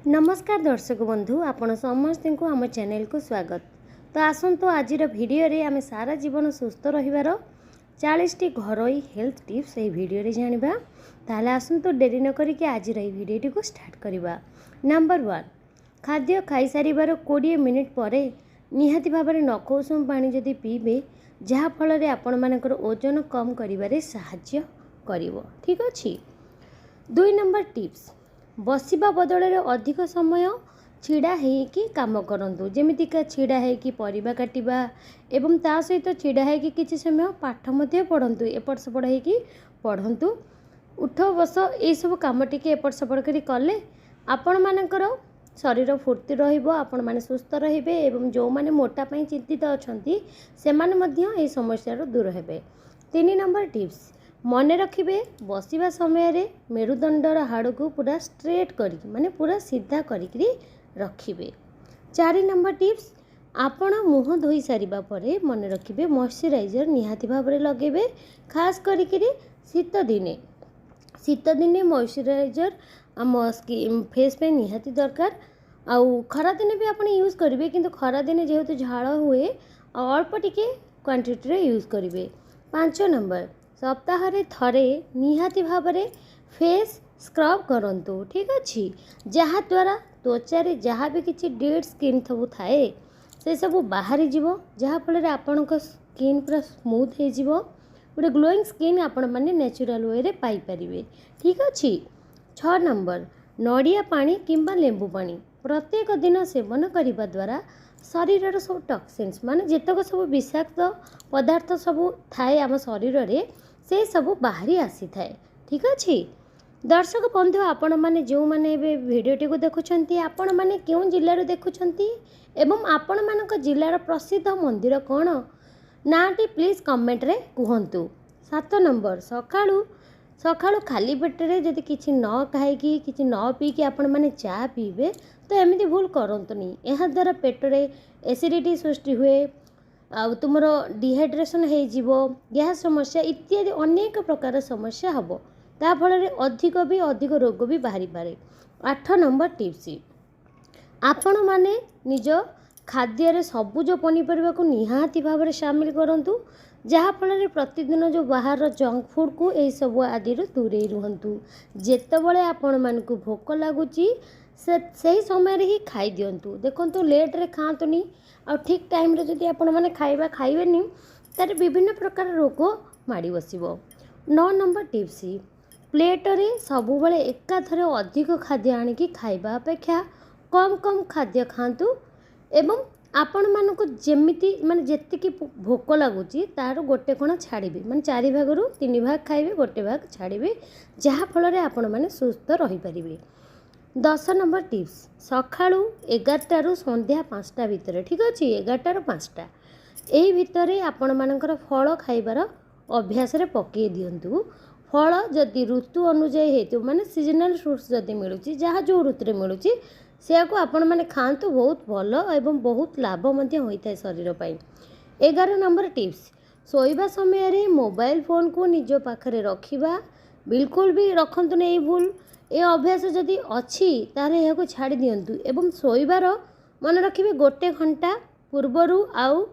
नमस्कार दर्शक बंधु आपण समस्त को आम चैनल को स्वागत। तो आसतु आज भिडियो रे आम सारा जीवन सुस्थ रहिबार 40 टी घरोई हेल्थ टिप्स यही भिडियो रे जानिबा। ताले आसतु डेरी न करिके आज भिडियो को स्टार्ट करिबा। नंबर 1, खाद्य खाई सारिबार 20 मिनिट परे निहाती भाबरे नख उषुम पानी जदि पीबे जहा फल रे आपण मानकर ओजन कम करिबारे सहाय्य करिवो। ठीक अछि। 2 नंबर टिप्स, बसिबा बदल अधिक समय छिड़ा होइकी काम करंतु। जेमितिका छिड़ा होइकी परिबा काटिबा एवं ता सहित छिड़ा होइकी किछि समय पाठ मध्ये पढ़ंतु। एपट सेपट होइकी पढ़ंतु, उठ बस ए सब काम टिके एपट सेपट करी कले आपण मानकर शरीर फुर्ती रहिबो, आपण माने सुस्थ रहिबे एवं जो माने मोटा पई चिंतित अछंती से माने मध्ये ए समस्या रो दूर हेबे। 3 नंबर टिप्स, मने रखिबे बसिबा समय रे मेरुदंडर हाड़ को पूरा स्ट्रेट करी माने पूरा सीधा करी रखिबे। 4 नंबर टिप्स, आपण मुह धोई सारिबा परे मने रखिबे मॉइस्चराइजर निहाती भाबरे लगेबे। खास करी शीत दिने मॉइस्चराइजर आम स्किन फेस पे निहाती दरकार। आउ खरा दिने भी आपण यूज करिवे, किंतु खरा दिने जेहेतु झाड़ हुए अल्प टिके क्वांटिटी रे यूज करिवे। 5 नंबर, सप्ताह रे थरे निहाती भाबरे फेस स्क्रब करंतु। ठीक अच्छी, जहा द्वारा त्वचा रे जहाँ भी किसी डेड स्किन सब थाए से सब बाहरी जीवो, जहा फल रे आपनक स्किन पूरा स्मूथ हो जीवो, गोटे ग्लोइंग स्किन आपण माने नेचुरल वे रे पाई परिवे। ठीक अच्छी। 6 नंबर, नड़िया पानी किंबा लेंबू पानी प्रत्येक दिन सेवन करने द्वारा शरीर सब टॉक्सिन्स माने जेतक सब विषाक्त पदार्थ सब थाए आम शरीर रे से सब बाहरी आसी थाए। ठीक अच्छी। दर्शक बंधु, आपण माने जो माने भिडियोटी को देखुछंती आपण माने क्यों जिल्ला रे देखुछंती एवं आपण मानक जिल्लार प्रसिद्ध मंदिर कौन नाटी प्लीज कमेंट रे कहंतु। 7 नंबर, सकाळू खाली पेटरे जदि किछि न खाइकी किछि न पीकी आपण माने चा पीबे तो एमिति भूल करंतुनी। एहा द्वारा पेटरे एसिडिटी सृष्टि हुए, आ तुमर डिहाइड्रेशन हो जीवो, गैस समस्या इत्यादि अनेक प्रकार समस्या हबो। ता फल रे अधिक रोग भी बाहरी पारे। 8 नंबर टिप्स, आपण माने निज खाद्य रे सबुज पनीपरिबा को निहाती भाव में शामिल करंतु, जहाँ फल रे प्रतिदिन जो बाहर जंक फूड को यही सब आदि दूरे रुहंतु। जेतेबेले आपण मानकु भोक लागुची से समय रे ही खाई दियंतु। देखंतु लेट रे खांतुनी आ ठीक टाइम रे जदि आपण माने खाइबा खाइबेनी तारे विभिन्न प्रकार रोग माड़ी बसिबो। 9 नंबर टिप्स, प्लेट रे सबु बेले एकाथरे अधिक खाद्य आनिकी खाइबा अपेक्षा कम कम खाद्य खांतु एवं आपण मानक जेमिति माने जेतिकी भोक लागुची तार गोटे कोण छाड़िबे, माने 4 भागरु 3 भाग खाइबे, गोटे भाग छाड़िबे, जहा फल रे आपण माने सुस्थ रही परिबे। 10 नंबर टिप्स, सकाळू 11टा रु संध्या 5टा भितर। ठीक अच्छे, 11टा रु 5टा एही भितरे आपण मानकर फल खाइबार अभ्यास रे पकई दियंतु। फल जदि ऋतु अनुଯାୟୀ हेतु माने सीजनल फ्रूट्स जदि मिलुची, जहाँ जो ऋतु रे मिलुची से को आपण माने खांतु, बहुत भल एवं बहुत लाभ मध्य होइथाय शरीर पई। 11 नंबर टिप्स, सोइबा समय रे मोबाइल फोन को निज पाखरे रखिबा बिल्कुल भी रखंतु नै भूल। ए अभ्यास जदि अछि तारे या को छाड़ी दियंतु एवं सोइबार मन रखिबे गोटे घंटा पूर्वरु आउ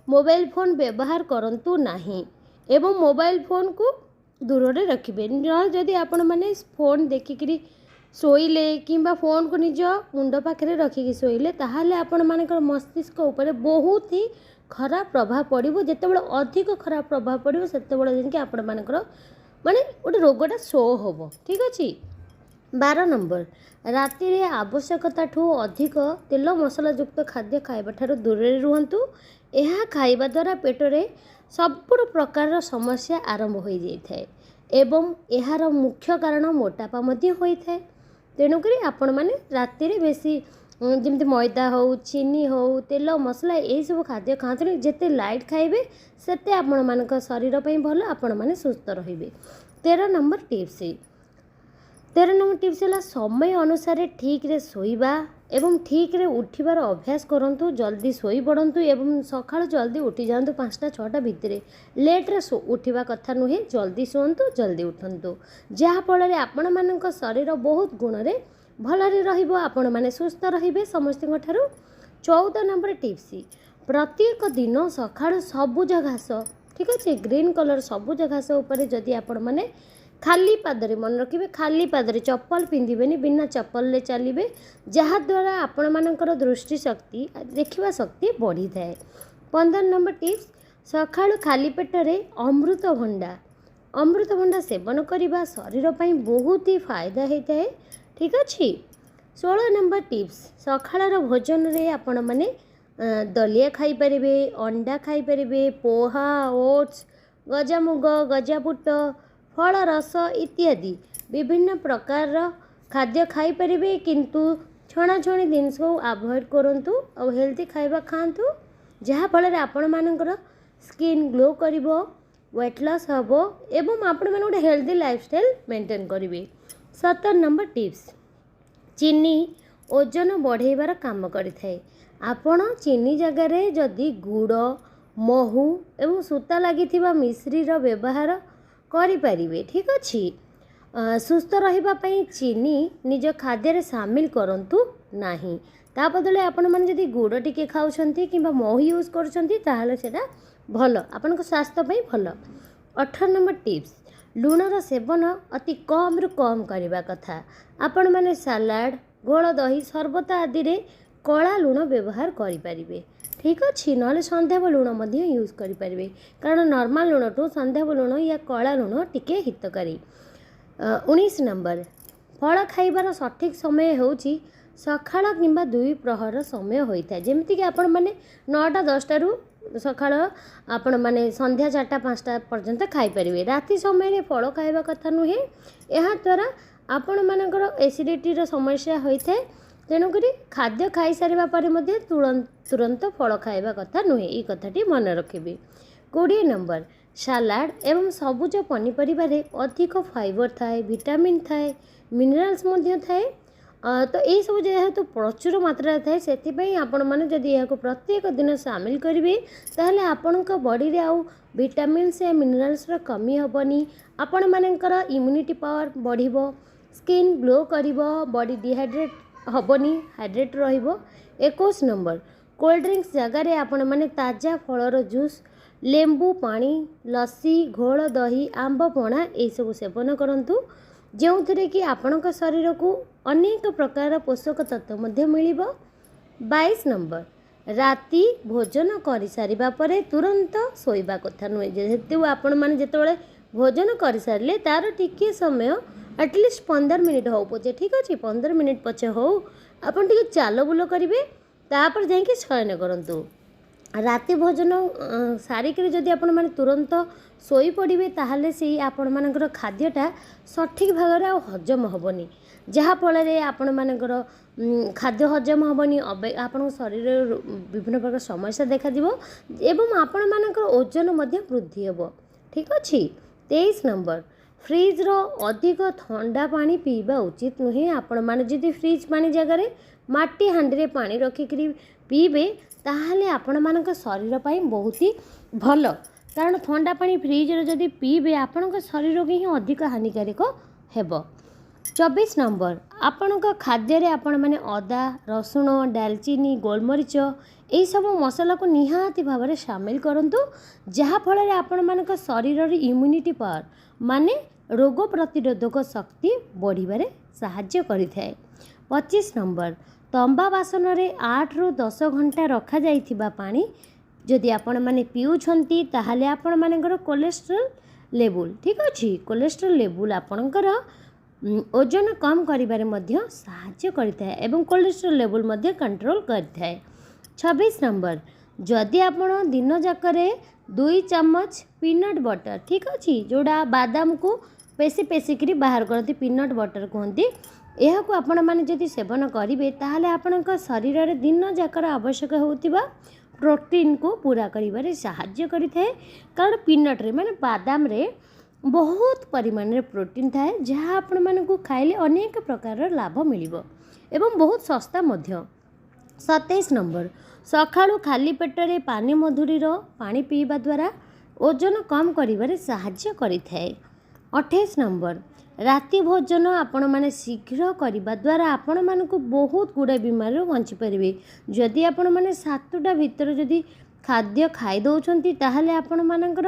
मोबाइल फोन व्यवहार करंतु नाही एवं मोबाइल फोन को दूर रे रखिबे। जदि आपण माने फोन देखिकरी सोइले किंबा फोन को निज मुंड पाखरे रखिकी सोइले ताहाले आपण मानकर मस्तिष्क ऊपर बहुत ही खराब प्रभाव पड़िबो। जेतेबेले अधिक खराब प्रभाव पड़िबो सेतेबेले जेनके आपण मानकर माने गोटे रोगटा शो होबो। ठीक अछि। 12 नंबर, राति रे आवश्यकता ठू अधिक तेल मसला युक्त खाद्य खाइबा ठारू दूर रे रुहंतु। एहा खाइबा द्वारा पेटरे सब प्रकार समस्या आरंभ हो जाए एवं एहार मुख्य कारण मोटापा मध्य होइथाय। तेणुक आपण माने राति रे बेसी जमती मैदा हो, चीनी हो, तेल मसला यही सब खाद्य खाते, जिते लाइट खाइबे सेते आपण मानक शरीर पई भल, आपण माने सुस्थ रहिबे। 13 नंबर टिप्स है समय अनुसार ठीक रे सोइबा एवं ठीक रे उठिबार अभ्यास करंतु। जल्दी सोई पड़ंतु एवं सकाळ जल्दी उठी जांतु 5टा 6टा भितरे। लेट रे उठिबा कथा नुहे, जल्दी सोंतु जल्दी उठंतु, जहा फल रे आपण मानक शरीर बहुत गुण रे भलरे रहिबो आपण माने सुस्थ रहिबे समस्तଙ୍କ ठारू। 14 नंबर टिप्स प्रत्येक दिन सकाळ सबुज घास ठीक अच्छे ग्रीन कलर सबुज घास उपर जदि आपण माने खाली पादरे मन रखिए खाली पादरे चप्पल पिंधिबेनी बिना चप्पल ले चलिए जहाद्वारा आपण मानकर दृष्टि शक्ति देखिबा शक्ति बढ़ी थाए। 15 नंबर टिप्स सकाळु खाली पेटरे अमृतभंडा सेवन करने शरीर पर बहुत ही फायदा होता है ठीक अच्छे। 16 नंबर टिप्स सकाळर भोजन रे आपण माने दलिया खाई परिबे अंडा खाई परिबे पोहा ओट्स गजामुग गजाबुट फल रस इत्यादि विभिन्न प्रकार खाद्य खाई परिबे किंतु छणाछणी जिनस को अवॉइड करंतु और हेल्थी खाइबा खांतु जहाँ फल आपण मानकर स्किन ग्लो करिवो वेट लॉस हबो एवं आपण माने गोटे हेल्थी लाइफस्टाइल मेंटेन करिवे। 17 नंबर टिप्स चीनी ओजन बढ़ेबार काम करिथाए। आपण चीनी जगार जदि गुड़ महू एवं सूता लगी मिश्रीर व्यवहार करें ठीक अच्छे। सुस्थ रही चीनी निज खाद्य सामिल करंतु नाही ता बदले आपण माने जदि गुड़ टिके खाउछंती किंबा महू यूज करछंती ताहले सेटा भल आपण स्वास्थ्य पई भल। 18 नंबर टिप्स लुणर सेवन अति कम रु कम करने कथा। आपण माने सलाड घोल दही सरबत आदि रे कला लुण व्यवहार करें ठीक अच्छे ना संध्याव लुण यूज करें कारण नॉर्मल लुण टू संध्याव लुण या कला लुण टिके हितकारी। 19 नंबर फल खाइबार सठिक समय होची सकाळ किंबा 2 प्रहर समय होता है जमीक आपण माने 9टा 10टा रु सकाळ आपण माने संध्या 4टा 5टा पर्यंत खाई परिबे। राति समय फल खाइबा कथा नुहे ଏହା द्वारा आपण मानकर एसिडिटी रो समस्या होता है तेणुक खाद्य खाई सारिबा परे मध्ये तुरंत फल खाइबा कथा नुहे ये कथाटी मन रखिबे। 20 नंबर सलाड एवं सबुज पनीपरिबा रे अधिक फाइबर थाए विटामिन थाए मिनरल्स मध्ये थाए तो ये सब जेहेतु प्रचुर मात्रा थाए से आपण मैंने जदि यह प्रत्येक दिन सामिल करेंगे ताहले आपण बॉडी रे आउ विटामिन्स या मिनरल्स रो कमी हेबनी आपण मानकर इम्यूनिटी पावर बढ़िबो स्किन ग्लो करिबो बॉडी डिहाइड्रेट हेबनी हाइड्रेट रहिबो। 21 नंबर कोल्ड ड्रिंक्स जगार आपण माने ताजा फलर जूस लेंबू पानी लस्सी घोल दही आंब पणा ये सब सेवन करंतु जो थे कि आपण शरीर को अनेक प्रकार पोषक तत्व मध्य मिलिबो। 22 नंबर राति भोजन कर सारिबा परे तुरंत सोइबा कथा नुहे जेहेतु आपण माने जेतेबेले भोजन कर सारे तार टिके समय एटलिस्ट 15 मिनिट हो पचे ठीक अच्छे 15 मिनिट पचे हो आपण टिके चाल बुल करेंगे तापर जाइए शयन करंतु। राति भोजन सारिक जदि आपण माने तुरंत सोई पड़े ताहले से आपण मानकर खाद्यटा सठिक भाग में हजम हेबनी जहाँ फल आपण मानकर खाद्य हजम हेबनी आपण शरीर विभिन्न प्रकार समस्या देखा एवं आपण मानकर ओजन वृद्धि हेब ठीक अच्छे। 23 नंबर फ्रिज रो अधिक ठंडा पानी पीवा उचित नुहे आपण माने जदि फ्रिज पानी जगह माटी हांडी रे पानी रखिक पीबे ताहले आपण मानक शरीर पाई बहुत ही भल कारण ठंडा पानी फ्रिज रे जदि पीबे आपण शरीर को ही अधिक हानिकारक हेब। 24 नंबर आपण खाद्य रे आपण माने अदा रसुण दालचीनी गोलमरीच यही सब मसला को निहाती भाव में सामिल करंतु जहाँ फल आपण मानक शरीर इम्यूनिटी पावर माने रोग प्रतिरोधक शक्ति बढ़िबारे साहाय्य करिथाए। 25 नंबर तंबा बासन रे 8 रु 10 घंटा रखा जाइथिबा पानी जदि आपण माने पिउछंती ताहले आपण मानकर कोलेस्ट्रॉल लेवल ठीक अच्छे कोलेस्ट्रॉल लेवल आपणकर ओजन कम करिबारे मध्य साहाय्य करिथाए एवं कोलेस्ट्रॉल लेवल मध्य कंट्रोल करिथाए। 26 नंबर जदि आपण दिन जाकरे 2 चम्मच पीनट बटर ठीक अच्छे जोड़ा बादाम को पेसी पेसिकी बाहर करती पीनट बटर कहती यह आपण मैंने जदि सेवन करेंगे ताहले आपण शरीर में दिन जाकर आवश्यक होतिबा प्रोटीन को पूरा करिबारे साहाय्य करिथाए कारण पीनट रे माने बादाम रे बहुत परिमाण रे प्रोटीन थाए जहाँ आपण मानकु खाइले अनेक प्रकार लाभ मिलिबो एवं बहुत सस्ता मध्य। 27 नंबर सकाळु खाली पेटरे पानी मधुरीर पानी पीवा द्वारा ओजन कम करिबारे साहाय्य करिथाए। 28 नंबर राति भोजन आपण माने शीघ्र करने द्वारा आपण मानक बहुत गुड़ाए बीमारी बंची पारे। जदि आपण माने 7टा भितर जदि खाद्य खाई दौरान ताहले आपण मानकर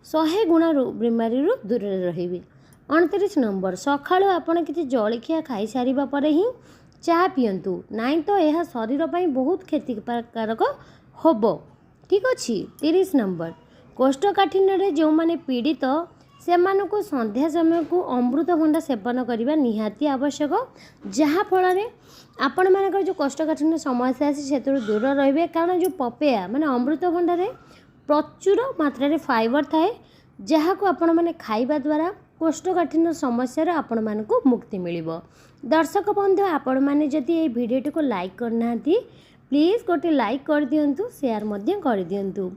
100 गुणा बीमारी दूर रहिबे। 29 नंबर सकाळु आपण किछि जलखिया खाई सारिबा परे ही चा पियंतु नाई तो यह शरीर पर बहुत क्षतिकारक होबो। ठीक अच्छी। 30 नंबर कोष्ठकाठिन्य जो माने पीड़ित से मानक संध्या समय को अमृतभंडा सेवन करने निहाती आवश्यक, जहाँ फल आपण मानकर जो कोष्ठकाठिन्य समस्या आसी से दूर रहिबे। कारण जो पपेया माने अमृतभंडार प्रचुर मात्रा फाइबर थाए, जहाँ को आपण माने खाइबा द्वारा कोष्ठकाठिन्य समस्या आपण मानक मुक्ति मिलिबो। दर्शक बंधु आपण माने जदि ये वीडियो को लाइक करना प्लीज़ गोटे लाइक कर दियंतु, शेयर मध्य कर दियंतु।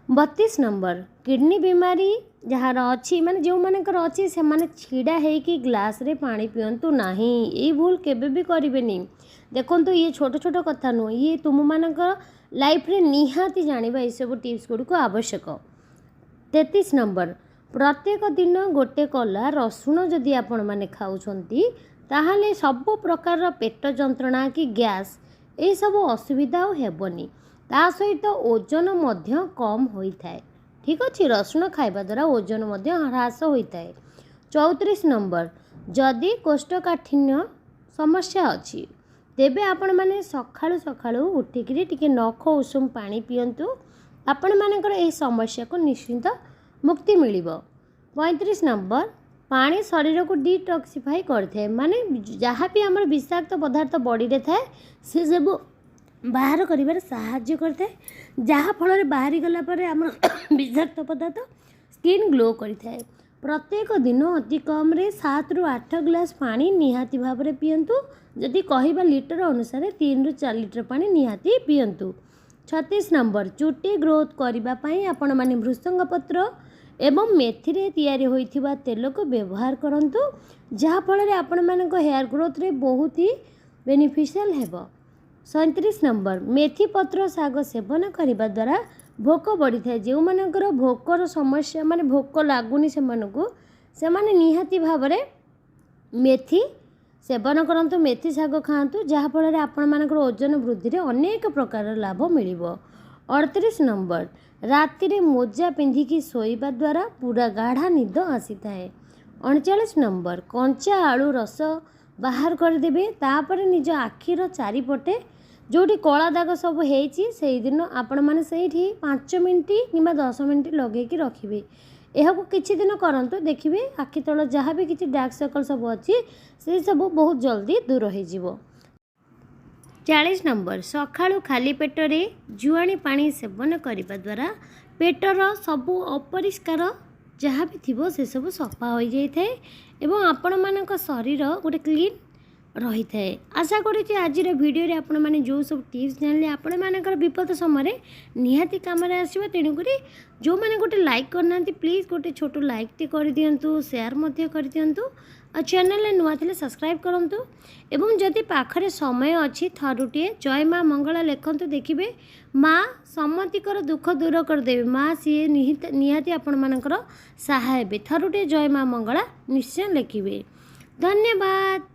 32 नंबर किडनी बीमारी जार अच्छी माने जो मानकर अच्छी से माने छिड़ा है ग्लास रे पानी पियंतु नहीं। ये भूल केबे भी करिवेनी। देखंतु ये छोट छोट कथा नु, ये तुम मानकर लाइफ रे निहाती जानिबा ए सब टिप्स गुडी को आवश्यक। 33 नंबर प्रत्येक दिन गोटे कला रसुण जदि आपण माने खाउछंती ताहाले सब प्रकार पेट जंत्रणा कि गैस ये सब असुविधा हेबनी। ता सहित ओजन मध्य कम होइथाए। ठीक अच्छे। रसुण खाइबा द्वारा ओजन मध्य ह्रास होइथाए। 34 नंबर जदि कोष्ठकाठिन्य समस्या अच्छी तेबे आपण माने सखाळु सखाळु उठिकरी टिके नख उषुम पानी पियंतु, आपण मानकर ए समस्या को निश्चिंत मुक्ति मिलिबो। 35 नंबर पानी शरीर को डिटॉक्सिफाई करथे, माने जहाँ भी आमर विषाक्त पदार्थ बॉडी रे थाए से सब बाहर करिबार साहाय्य करथे, जहाँ फल बाहरी गला पर आम विषाक्त पदार्थ स्किन ग्लो करिथाए। प्रत्येक दिन अति कम रे 7 ରୁ 8 ग्लास पानी निहाती भाव में पियंतु। जदि कहिबा लीटर अनुसार 3 ରୁ 4 लीटर पानी निहाती पियंतु। 36 नंबर चुटी ग्रोथ करिबा पई आपण माने भृषंग पत्र एवं मेथी रे तैयारी होइथिबा तेल को व्यवहार करंतु, जहाँ फल आपण मानक हेयर ग्रोथ रे बहुत ही बेनिफिशियल हेबो। 37 नंबर मेथी पत्र शाग सेवन करने द्वारा भोक बढ़ी थाए। जो मानकर भोकर समस्या माने भोक लगुनि से माने निहाती भाव में मेथी सेवन करंतु, मेथी शाग खातु, जहाँ फल आपण मानकर ओजन वृद्धि रे अनेक प्रकार लाभ मिलिबो। 38 नंबर राति रे मोजा पिंधिकी सोइबा द्वारा पूरा गाढ़ा निद आसी थाए। 39 नंबर कंचा आलू रस बाहर करदेबे, तापर निज आखिर चारिपटे जोटी कला दाग सब होती से दिन आपण मैंने से 5 मिनट कि 10 मिनट लगे रखिए। यह किसी दिन करंतु, देखिए आखि तल जहाँ भी किसी डार्क सर्कल सब अच्छी से सब बहुत जल्दी दूर हो। 40 नंबर सकाळु खाली पेटरे जुआणी पानी सेवन करने द्वारा पेटर सबू अपरिष्कार जहाँ भी थी से सब सफा हो जाए एवं आपण मानक शरीर गोटे क्लीन रही थाए। आशा करुँचे आज वीडियो रे आपण माने जो सब टिप्स जानले आपण मानकर विपद समय निहाती काम आसो। तेणुक जो मैंने गोटे लाइक करना प्लीज़ गोटे छोट लाइक टे कर दिंतु, शेयर मध्य कर दिंतु, और चैनल नुआ थे सब्सक्राइब करूँ। एवं जदि पाखरे समय अच्छी थरुटे जय माँ मंगला लिखतु, देखिए माँ समतिकर दुख दूर करदेवे। माँ सी निहाती आपण मानकर सहाय। थरुटे जय माँ मंगला निश्चय लिखिए। धन्यवाद।